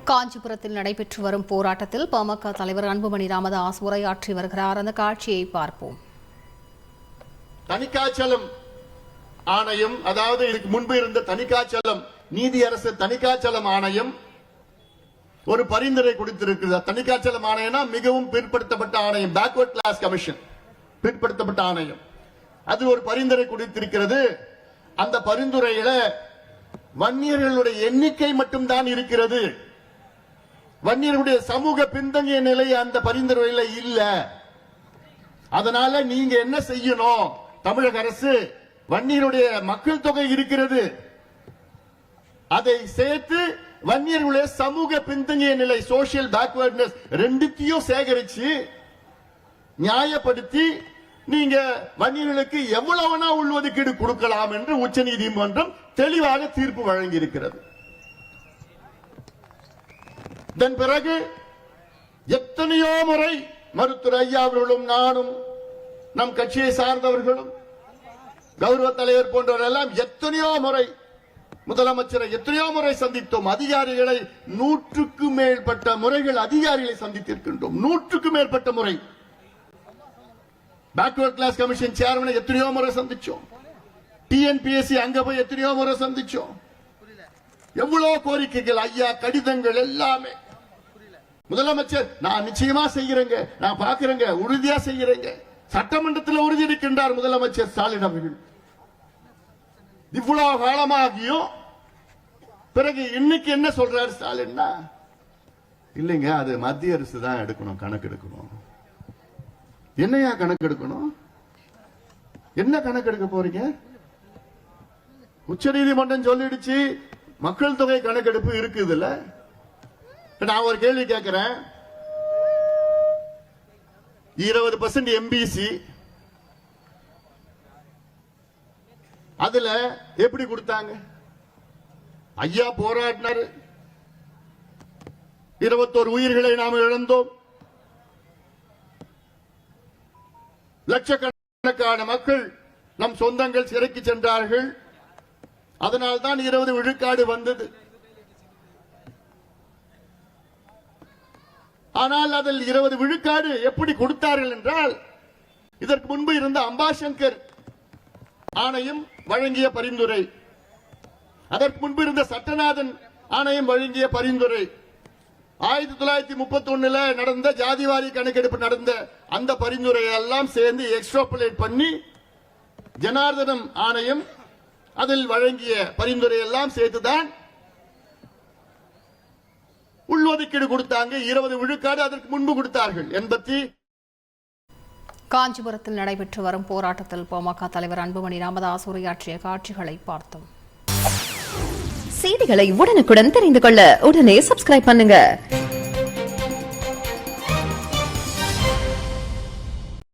காஞ்சிபுரத்தில் நடைபெற்று வரும் போராட்டத்தில் பாமக தலைவர் அன்புமணி ராமதாஸ் உரையாற்றி வருகிறார். அந்த காட்சியை பார்ப்போம். தணிக்காச்சலம் ஆணையம், அதாவது இதுக்கு முன்பு இருந்த தணிக்காச்சலம் நீதியரசு தணிக்காச்சலம் ஆணையம் ஒரு பரிந்துரை கொடுத்திருக்கிறது. தணிக்காச்சலம் ஆணையம்னா மிகவும் பிற்படுத்தப்பட்ட ஆணையம், பேக்வர்ட் கிளாஸ் கமிஷன், பிற்படுத்தப்பட்ட ஆணையம். அது ஒரு பரிந்துரை கொடுத்திருக்கிறது. அந்த பரிந்துரையில வன்னியர்களுடைய எண்ணிக்கை மட்டும்தான் இருக்கிறது. வன்னியர்களுடைய சமூக பின்தங்கிய நிலை அந்த பரிந்துரையில இல்ல. அதனால நீங்க என்ன செய்யணும்? தமிழக அரசு வன்னியருடைய மக்கள் தொகை இருக்கிறது, அதை சேர்த்து வன்னியர்களுடைய சமூக பின்தங்கிய நிலை, சோசியல் பேக்வர்ட்னஸ் ரெண்டுத்தையும் சேகரிச்சு நியாயப்படுத்தி நீங்க வன்னியர்களுக்கு எவ்வளவுனா உள்ஒதுக்கீடு கொடுக்கலாம் என்று உச்சநீதிமன்றம் தெளிவாக தீர்ப்பு வழங்கி இருக்கிறது. இதன் பிறகு எத்தனையோ முறை மருத்துவர் ஐயா அவர்களும் நானும் நம் கட்சியை சார்ந்தவர்களும் கௌரவ தலைவர் போன்றவர்கள் எல்லாம் எத்தனையோ முறை முதலமைச்சரை எத்தனையோ முறை சந்தித்தோம். அதிகாரிகளை 100க்கும் மேற்பட்ட முறைகள் அதிகாரிகளை சந்தித்திருக்கின்றோம். 100க்கும் மேற்பட்ட முறை. பேக்வர்ட் கிளாஸ் கமிஷன் சேர்மனை எத்தனையோ முறை சந்திச்சோம். டிஎன்பிஎஸ்சி அங்க போய் எத்தனையோ முறை சந்திச்சோம். எவ்வளவு கோரிக்கைகள், ஐயா கடிதங்கள் எல்லாமே. முதலமைச்சர் நான் நிச்சயமா செய்கிறேங்க, நான் பாக்குறேங்க, உறுதியா செய்கிறேங்க. சட்டமன்றத்தில் உறுதியளிக்கின்றார் முதலமைச்சர் ஸ்டாலின் அவர்கள். இவ்வளவு காலமாகியும் பிறகு இன்னைக்கு என்ன சொல்றாரு ஸ்டாலின்? இல்லைங்க, அது மத்திய அரசு தான் எடுக்கணும், கணக்கு எடுக்கணும். என்னையா கணக்கு எடுக்கணும்? என்ன கணக்கு எடுக்க போறீங்க? உச்ச நீதிமன்றம் சொல்லிடுச்சு மக்கள் தொகை கணக்கெடுப்பு இருக்குதுல்ல. நான் ஒரு கேள்வி கேட்கிறேன். 20% எம்பிசி, அதுல எப்படி கொடுத்தாங்க? ஐயா போராடினாரு. 21 உயிர்களை நாம் இழந்தோம். லட்சக்கணக்கான மக்கள் நம் சொந்தங்கள் சிறைக்கு சென்றார்கள். அதனால்தான் 20 விழுக்காடு வந்தது. ஆனால் அதில் 20 விழுக்காடு எப்படி கொடுத்தார்கள் என்றால், இதற்கு முன்பு இருந்த அம்பாசங்கர் ஆணையம் வழங்கிய பரிந்துரை, அதற்கு முன்பு இருந்த சட்டநாதன் ஆணையம் வழங்கிய பரிந்துரை, 1931 நடந்த ஜாதிவாரி கணக்கெடுப்பு நடந்த அந்த பரிந்துரை எல்லாம் சேர்ந்து எக்ஸ்ட்ராபுலேட் பண்ணி ஜனார்தனம் ஆணையம் அதில் வழங்கிய பரிந்துரை எல்லாம் சேர்த்துதான் உள்ஒதுக்கீடு கொடுத்தாங்க. 20 விழுக்காடு அதற்கு முன்பு கொடுத்தார்கள். காஞ்சிபுரத்தில் நடைபெற்று வரும் போராட்டத்தில் பாமக தலைவர் அன்புமணி ராமதாஸ் உரையாற்றிய காட்சிகளை பார்த்தோம். செய்திகளை உடனுக்குடன் தெரிந்து கொள்ள உடனே சப்ஸ்கிரைப் பண்ணுங்க.